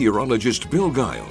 Meteorologist Bill Guile.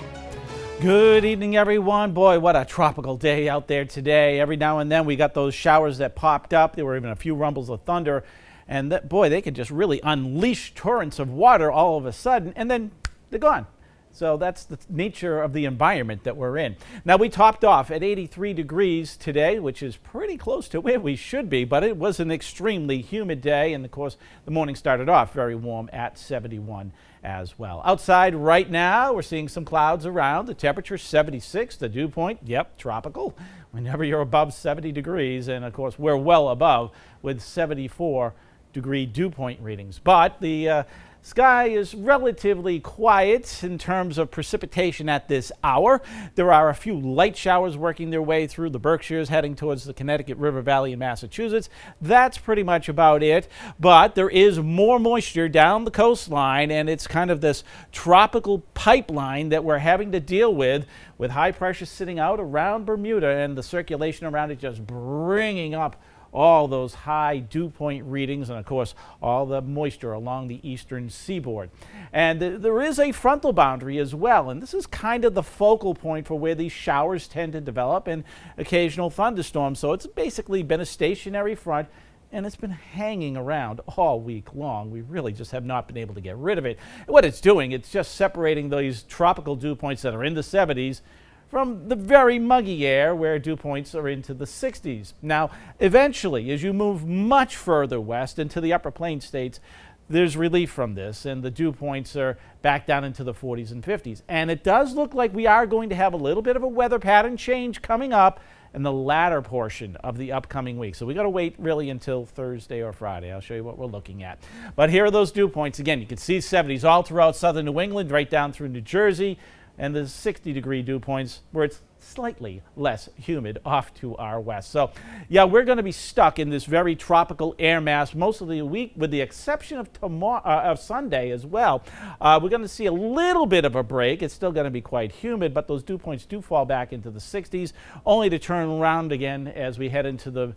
Good evening, everyone. Boy, what a tropical day out there today. Every now and then we got those showers that popped up. There were even a few rumbles of thunder. And boy, they could just really unleash torrents of water all of a sudden, and then they're gone. So that's the nature of the environment that we're in. Now, we topped off at 83 degrees today, which is pretty close to where we should be, but it was an extremely humid day. And of course, the morning started off very warm at 71 as well. Outside right now, we're seeing some clouds around. The temperature 76, the dew point, yep, tropical. Whenever you're above 70 degrees, and of course, we're well above with 74-degree dew point readings. But the sky is relatively quiet in terms of precipitation at this hour. There are a few light showers working their way through the Berkshires heading towards the Connecticut River Valley in Massachusetts. That's pretty much about it. But there is more moisture down the coastline, and it's kind of this tropical pipeline that we're having to deal with high pressure sitting out around Bermuda and the circulation around it just bringing up all those high dew point readings, and of course all the moisture along the eastern seaboard. And there is a frontal boundary as well, and this is kind of the focal point for where these showers tend to develop and occasional thunderstorms. So it's basically been a stationary front, and it's been hanging around all week long. We really just have not been able to get rid of it. What it's doing, it's just separating these tropical dew points that are in the 70s from the very muggy air where dew points are into the 60s. Now, eventually, as you move much further west into the upper plain states, there's relief from this, and the dew points are back down into the 40s and 50s. And it does look like we are going to have a little bit of a weather pattern change coming up in the latter portion of the upcoming week. So we got to wait really until Thursday or Friday. I'll show you what we're looking at. But here are those dew points. Again, you can see 70s all throughout southern New England, right down through New Jersey, and the 60-degree dew points where it's slightly less humid off to our west. So, yeah, we're going to be stuck in this very tropical air mass most of the week, with the exception of of Sunday as well. We're going to see a little bit of a break. It's still going to be quite humid, but those dew points do fall back into the 60s, only to turn around again as we head into the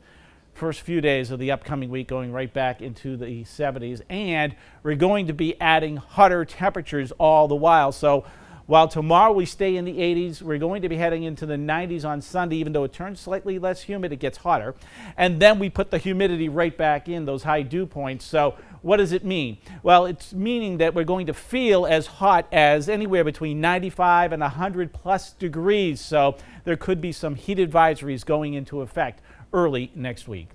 first few days of the upcoming week, going right back into the 70s. And we're going to be adding hotter temperatures all the while. So while tomorrow we stay in the 80s, we're going to be heading into the 90s on Sunday. Even though it turns slightly less humid, it gets hotter. And then we put the humidity right back in, those high dew points. So what does it mean? Well, it's meaning that we're going to feel as hot as anywhere between 95 and 100 plus degrees. So there could be some heat advisories going into effect early next week.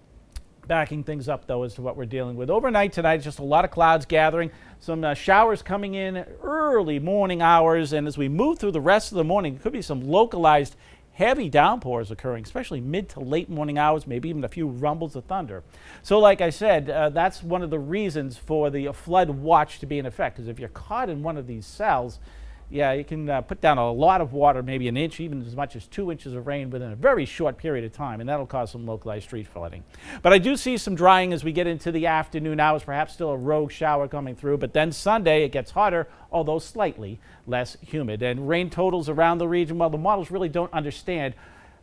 Backing things up, though, as to what we're dealing with. Overnight tonight, just a lot of clouds gathering, some showers coming in early morning hours, and as we move through the rest of the morning, there could be some localized heavy downpours occurring, especially mid to late morning hours, maybe even a few rumbles of thunder. So like I said, that's one of the reasons for the flood watch to be in effect, because if you're caught in one of these cells, yeah, you can put down a lot of water, maybe an inch, even as much as 2 inches of rain within a very short period of time, and that'll cause some localized street flooding. But I do see some drying as we get into the afternoon hours, perhaps still a rogue shower coming through, but then Sunday it gets hotter, although slightly less humid. And rain totals around the region, well, the models really don't understand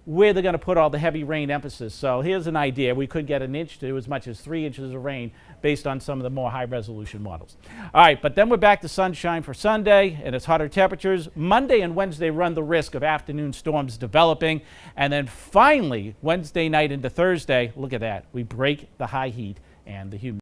where they're going to put all the heavy rain emphasis. So here's an idea. We could get an inch to as much as 3 inches of rain based on some of the more high-resolution models. All right, but then we're back to sunshine for Sunday, and it's hotter temperatures. Monday and Wednesday run the risk of afternoon storms developing. And then finally, Wednesday night into Thursday, look at that. We break the high heat and the humidity.